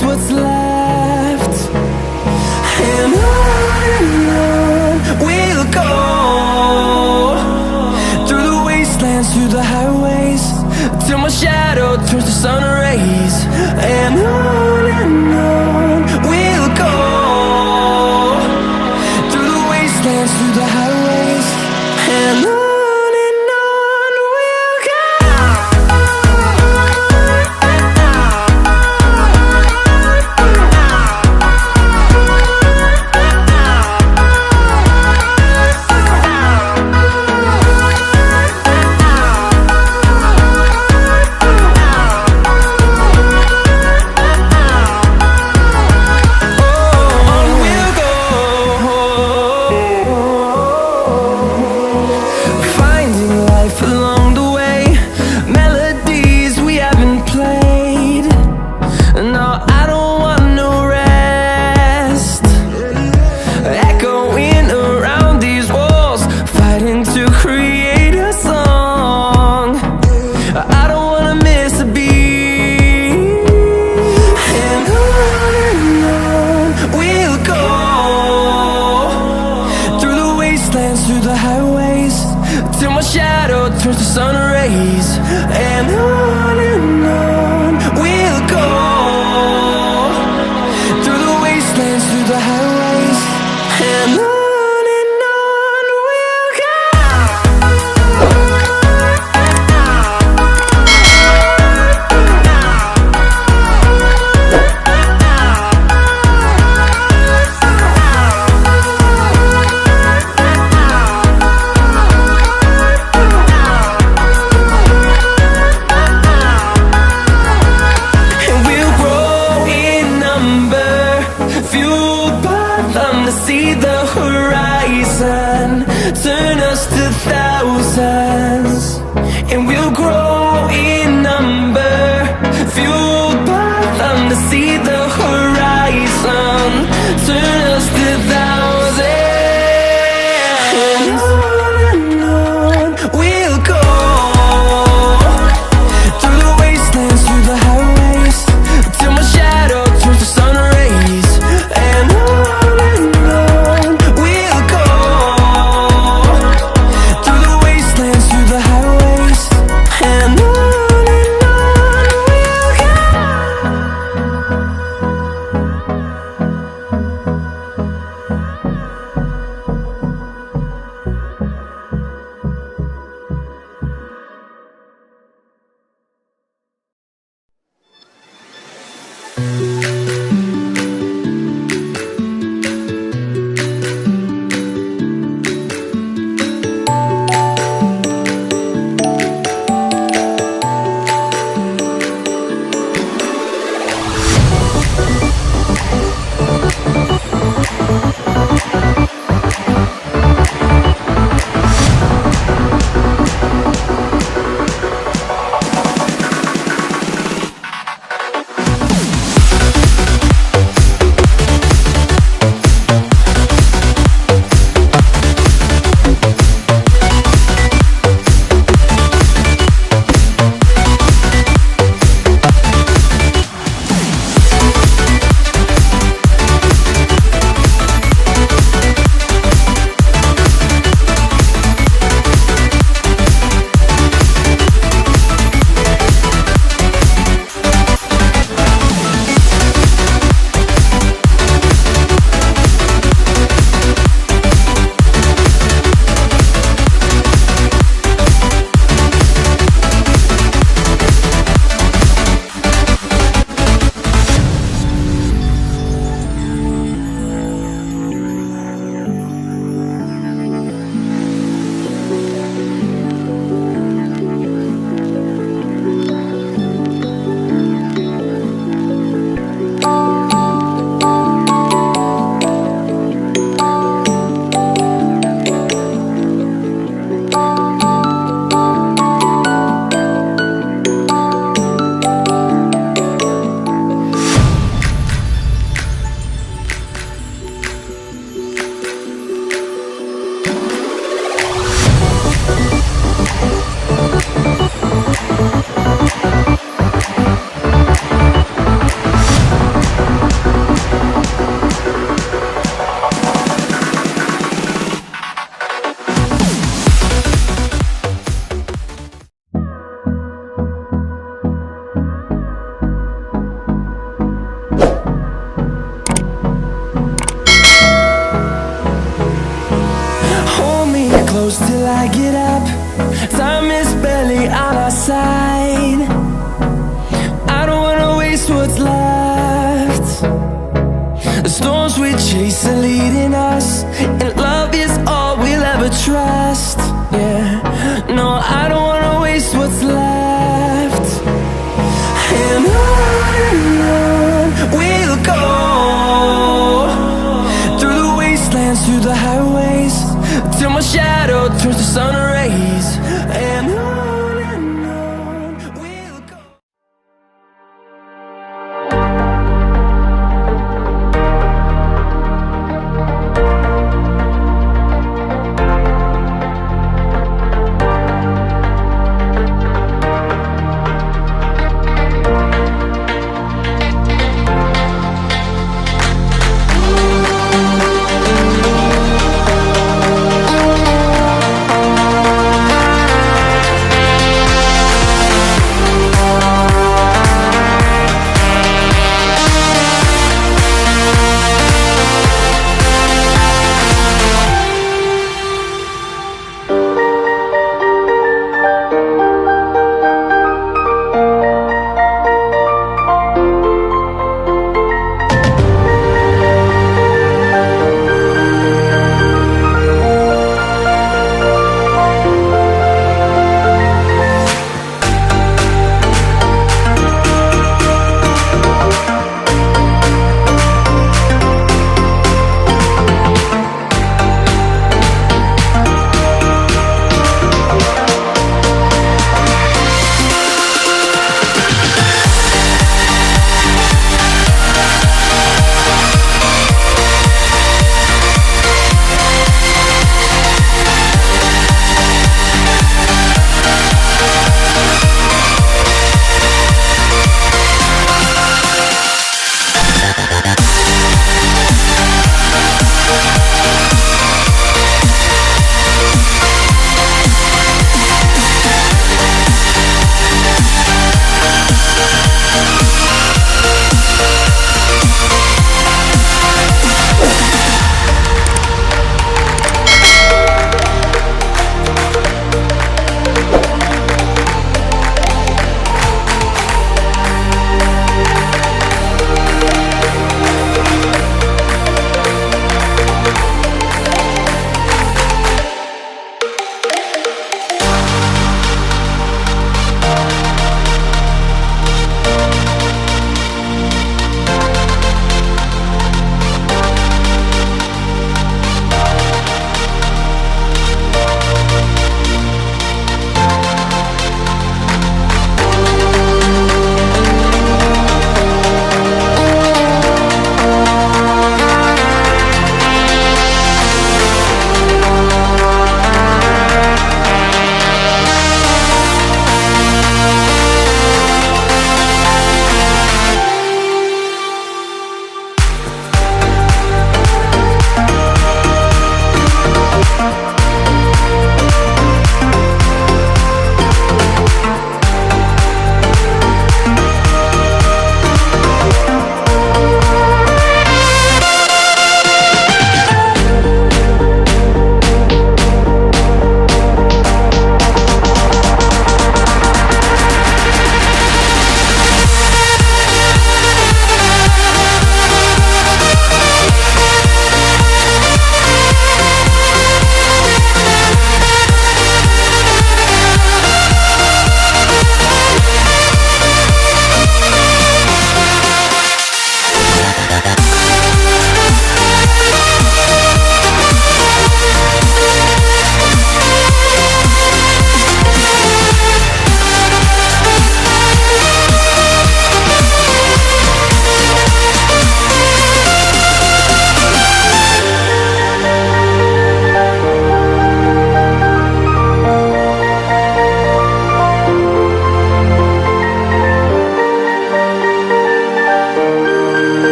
just what's left. And on we'll go, through the wastelands, through the highways, till my shadow turns to sun rays. And on we'll go, through the wastelands, through the highways, and on. Through the highways, till my shadow turns to sun rays. And on we'll go, through the wastelands, through the highways, and on we'll go. See the horizon turn us to thousands, and we'll grow in number, fueled by them. To see the horizon turn us to thousands, and on we'll go, through the wastelands, through the highways, till my shadow turns to sun rays. And I get up. Time is barely on our side. I don't wanna waste what's left. The storms we chase are leading us, and love is all we'll ever trust. Yeah, no, I don't wanna waste what's left. And on we'll go, through the wastelands, through the highways, till my shadow turns to sun rays. And on we'll go.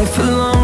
life along